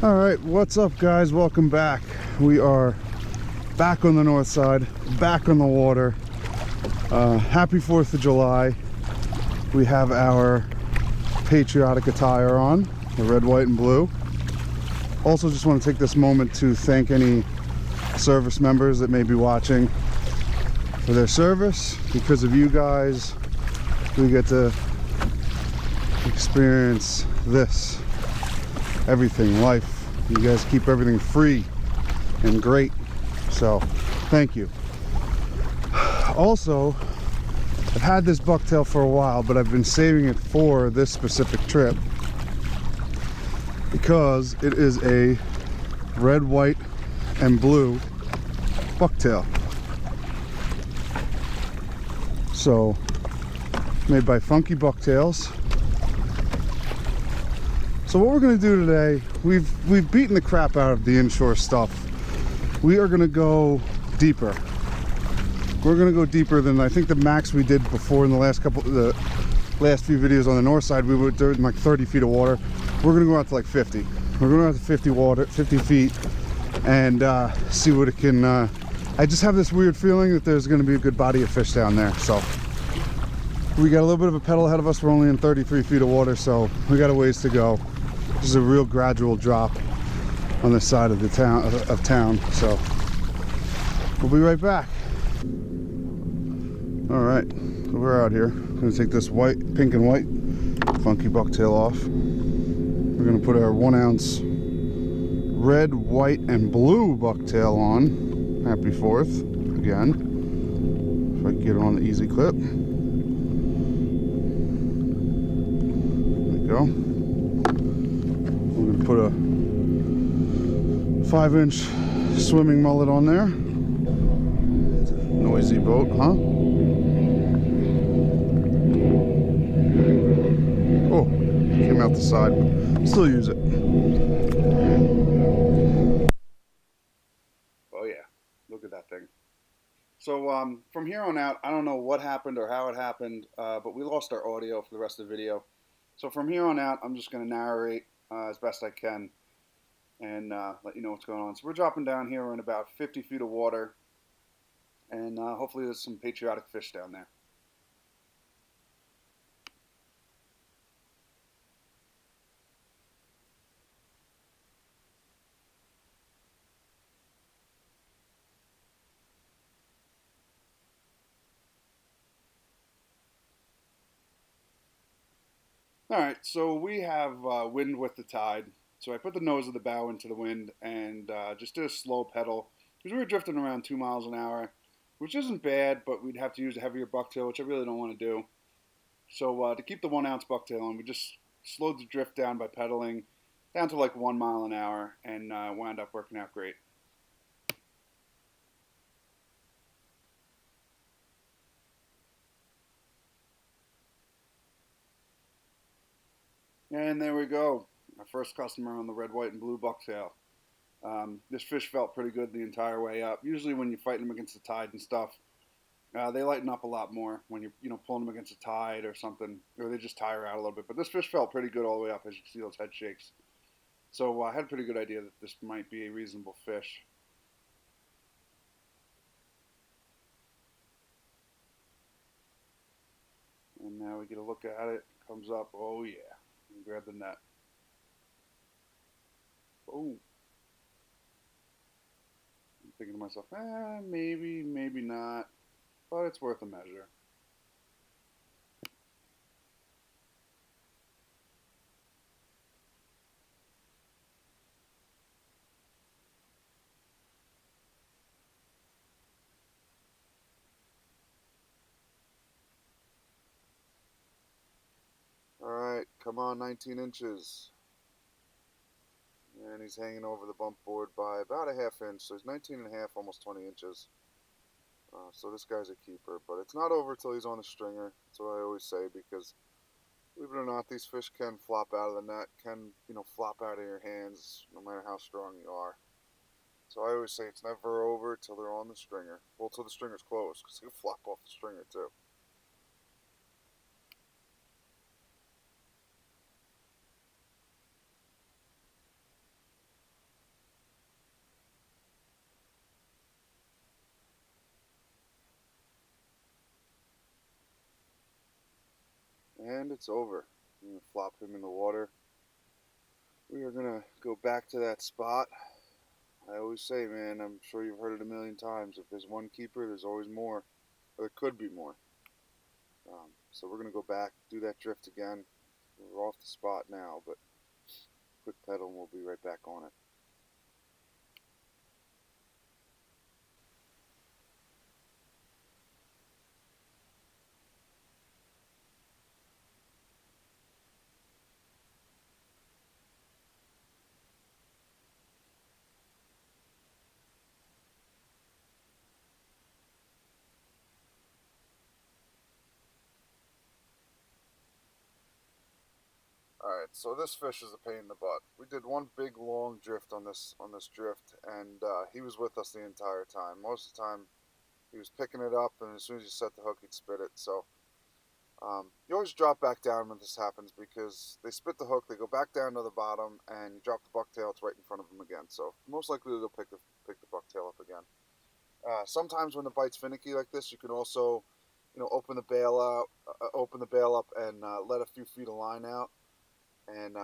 All right, what's up guys? Welcome back. We are back on the north side, back on the water. Happy 4th of July. We have our patriotic attire on, the red, white, and blue. Also just want to take this moment to thank any service members that may be watching for their service. Because of you guys, we get to experience this, everything, life. You guys keep everything free and great, so thank you. Also, I've had this bucktail for a while, but I've been saving it for this specific trip because it is a red, white, and blue bucktail. So, made by Funky Bucktails. So what we're going to do today, we've beaten the crap out of the inshore stuff. We are going to go deeper. We're going to go deeper than I think the max we did before in the last few videos on the north side. We were doing like 30 feet of water. We're going to go out to like 50. We're going to go out to 50 feet and see what it can. I just have this weird feeling that there's going to be a good body of fish down there. So we got a little bit of a pedal ahead of us. We're only in 33 feet of water, so we got a ways to go. This is a real gradual drop on the side of the town, so we'll be right back. All right, so we're out here. I'm gonna take this pink and white Funky Bucktail off. We're gonna put our 1 ounce red, white, and blue bucktail on. Happy 4th again. If I can get it on the easy clip. There we go. We're going to put a 5-inch swimming mullet on there. Noisy boat, huh? Oh, came out the side. Still use it. Oh yeah, look at that thing. So from here on out, I don't know what happened or how it happened, but we lost our audio for the rest of the video. So from here on out, I'm just going to narrate as best I can and let you know what's going on. So we're dropping down here in about 50 feet of water, and hopefully there's some patriotic fish down there. Alright, so we have wind with the tide. So I put the nose of the bow into the wind and just did a slow pedal. Because we were drifting around 2 miles an hour, which isn't bad, but we'd have to use a heavier bucktail, which I really don't want to do. So to keep the 1 ounce bucktail on, we just slowed the drift down by pedaling down to like 1 mile an hour, and wound up working out great. And there we go, our first customer on the red, white, and blue bucktail. This fish felt pretty good the entire way up. Usually when you're fighting them against the tide and stuff, they lighten up a lot more when you're pulling them against the tide or something, or they just tire out a little bit. But this fish felt pretty good all the way up, as you can see those head shakes. So I had a pretty good idea that this might be a reasonable fish. And now we get a look at it. Comes up. Oh yeah. Grab the net. Oh. I'm thinking to myself, maybe, maybe not. But it's worth a measure. Alright, come on, 19 inches. And he's hanging over the bump board by about a ½ inch, so he's 19 and a half, almost 20 inches. So this guy's a keeper, but it's not over till he's on the stringer. That's what I always say, because believe it or not, these fish can flop out of the net, can flop out of your hands, no matter how strong you are. So I always say it's never over till they're on the stringer. Well, till the stringer's closed, because they can flop off the stringer too. And it's over. I'm going to flop him in the water. We are going to go back to that spot. I always say, man, I'm sure you've heard it a million times. If there's one keeper, there's always more. Or there could be more. So we're going to go back, do that drift again. We're off the spot now, but quick pedal and we'll be right back on it. Alright, so this fish is a pain in the butt. We did one big long drift on this drift, and he was with us the entire time. Most of the time, he was picking it up, and as soon as you set the hook, he'd spit it. So you always drop back down when this happens because they spit the hook, they go back down to the bottom, and you drop the bucktail, it's right in front of them again. So most likely they'll pick the bucktail up again. Sometimes when the bite's finicky like this, you can also, open the bail up and let a few feet of line out and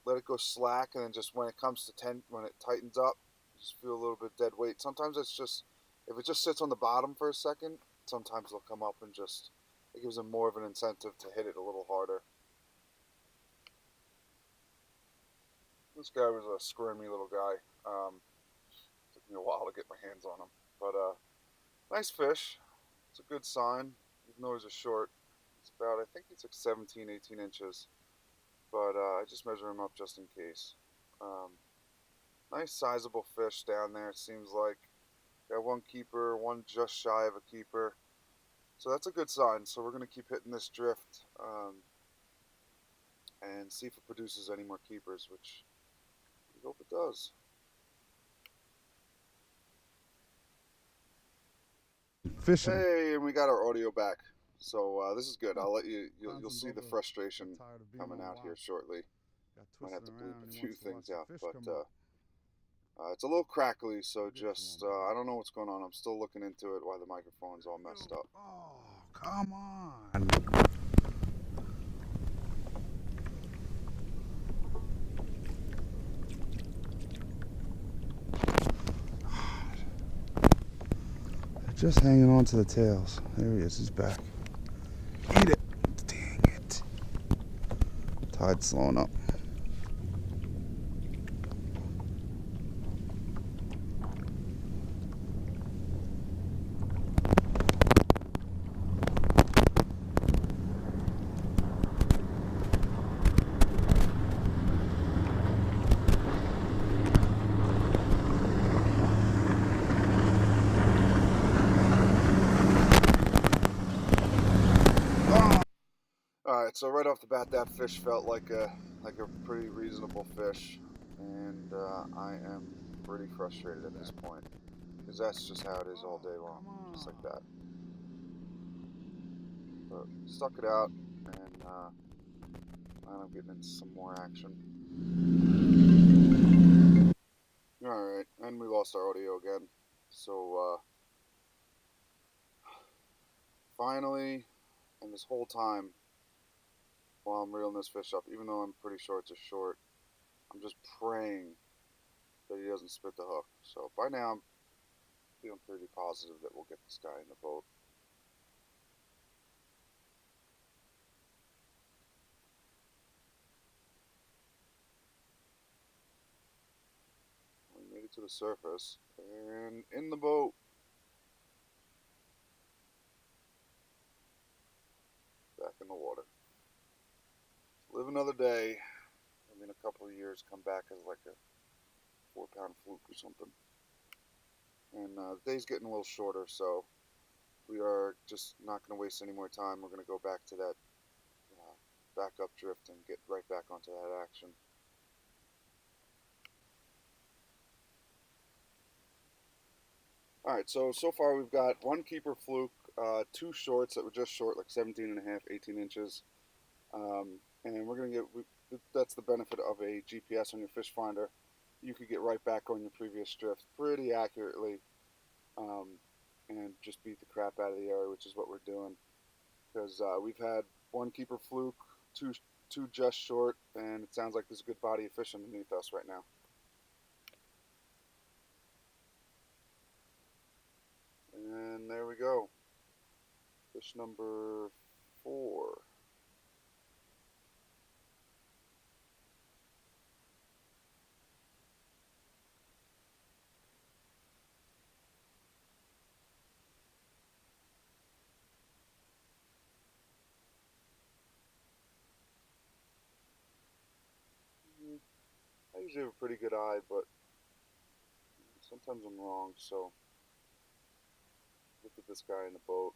let it go slack, and then just when it comes to when it tightens up, just feel a little bit dead weight. Sometimes it's just if it just sits on the bottom for a second, sometimes they'll come up and just it gives them more of an incentive to hit it a little harder. This guy was a squirmy little guy. Took me a while to get my hands on him, but nice fish. It's a good sign, even though he's a short. It's about I think he's like 17, 18 inches. But I just measure him up just in case. Nice sizable fish down there, it seems like. Got one keeper, one just shy of a keeper. So that's a good sign. So we're going to keep hitting this drift and see if it produces any more keepers, which we hope it does. Fishing. Hey, and we got our audio back. So this is good. I'll let you'll see the frustration coming out here shortly. Might have to bleep a few things out, but it's a little crackly, so just I don't know what's going on. I'm still looking into it while the microphone's all messed up. Oh, come on. Just hanging on to the tails. There he is. He's back. Eat it. Dang it. Tide's slowing up. Alright, so right off the bat, that fish felt like a pretty reasonable fish, and I am pretty frustrated at this point, because that's just how it is all day long, just like that. But stuck it out, and I'm getting into some more action. Alright, and we lost our audio again, so finally, and this whole time, while I'm reeling this fish up, even though I'm pretty sure it's a short, I'm just praying that he doesn't spit the hook. So by now I'm feeling pretty positive that we'll get this guy in the boat. We made it to the surface and in the boat. Back in the water. Live another day. Maybe in a couple of years come back as like a 4-pound fluke or something. And the day's getting a little shorter, so we are just not going to waste any more time. We're going to go back to that backup drift and get right back onto that action. Alright, so far we've got one keeper fluke, two shorts that were just short, like 17 and a half, 18 inches. And we're going to get, that's the benefit of a GPS on your fish finder. You could get right back on your previous drift pretty accurately and just beat the crap out of the area, which is what we're doing. Because we've had one keeper fluke, two just short, and it sounds like there's a good body of fish underneath us right now. And there we go. Fish number 4. I usually have a pretty good eye, but sometimes I'm wrong, so look at this guy in the boat,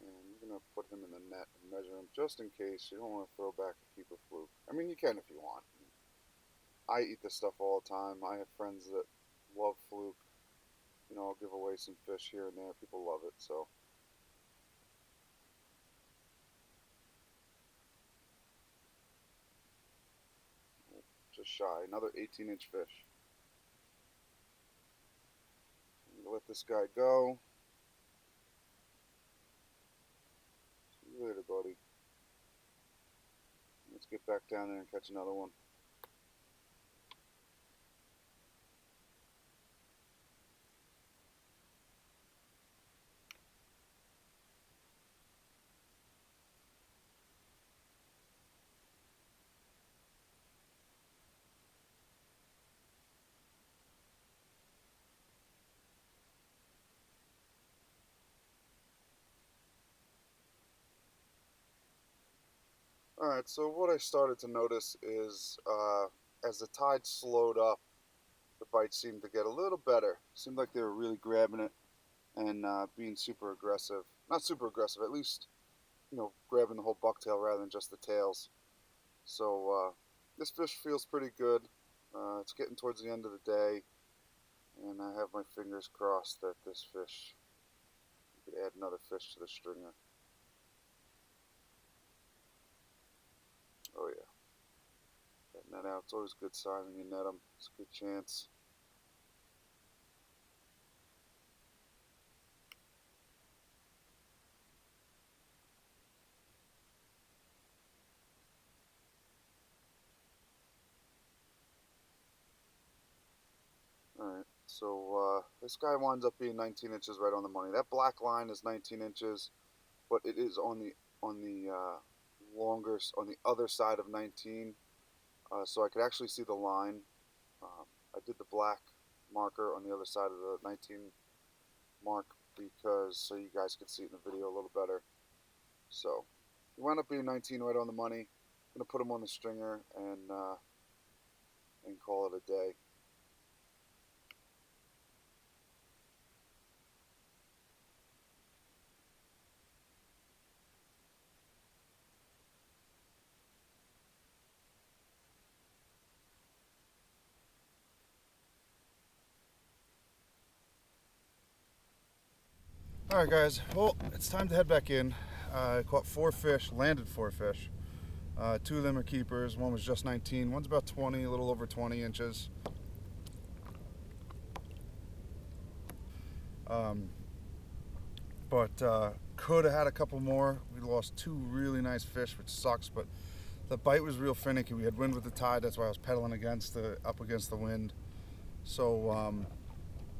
and you're going to put him in the net and measure him just in case. You don't want to throw back a keeper fluke. I mean, you can if you want. I eat this stuff all the time. I have friends that love fluke. You know, I'll give away some fish here and there. People love it, so. Just shy. Another 18-inch fish. I'm going to let this guy go. See you later, buddy. Let's get back down there and catch another one. Alright, so what I started to notice is as the tide slowed up, the bites seemed to get a little better. Seemed like they were really grabbing it and being super aggressive. Not super aggressive, at least, you know, grabbing the whole bucktail rather than just the tails. So this fish feels pretty good. It's getting towards the end of the day, and I have my fingers crossed that this fish, we could add another fish to the stringer. Oh yeah. That net out. It's always a good sign when you net them. It's a good chance. Alright, so this guy winds up being 19 inches right on the money. That black line is 19 inches, but it is on the longer, on the other side of 19, so I could actually see the line. I did the black marker on the other side of the 19 mark because so you guys could see it in the video a little better. So he wound up being 19 right on the money. I'm gonna put him on the stringer and call it a day. Alright guys, well, it's time to head back in. I caught 4 fish, landed 4 fish. 2 of them are keepers, one was just 19, one's about 20, a little over 20 inches. But could have had a couple more. We lost 2 really nice fish, which sucks, but the bite was real finicky. We had wind with the tide, that's why I was pedaling up against the wind. So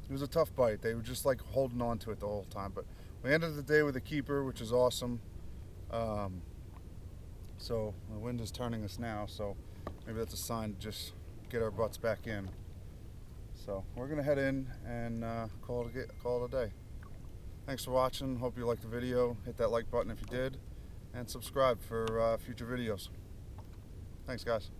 it was a tough bite. They were just like holding on to it the whole time. But we ended the day with a keeper, which is awesome. So the wind is turning us now, so maybe that's a sign to just get our butts back in. So we're gonna head in and call it a day. Thanks for watching. Hope you liked the video. Hit that like button if you did, and subscribe for future videos. Thanks, guys.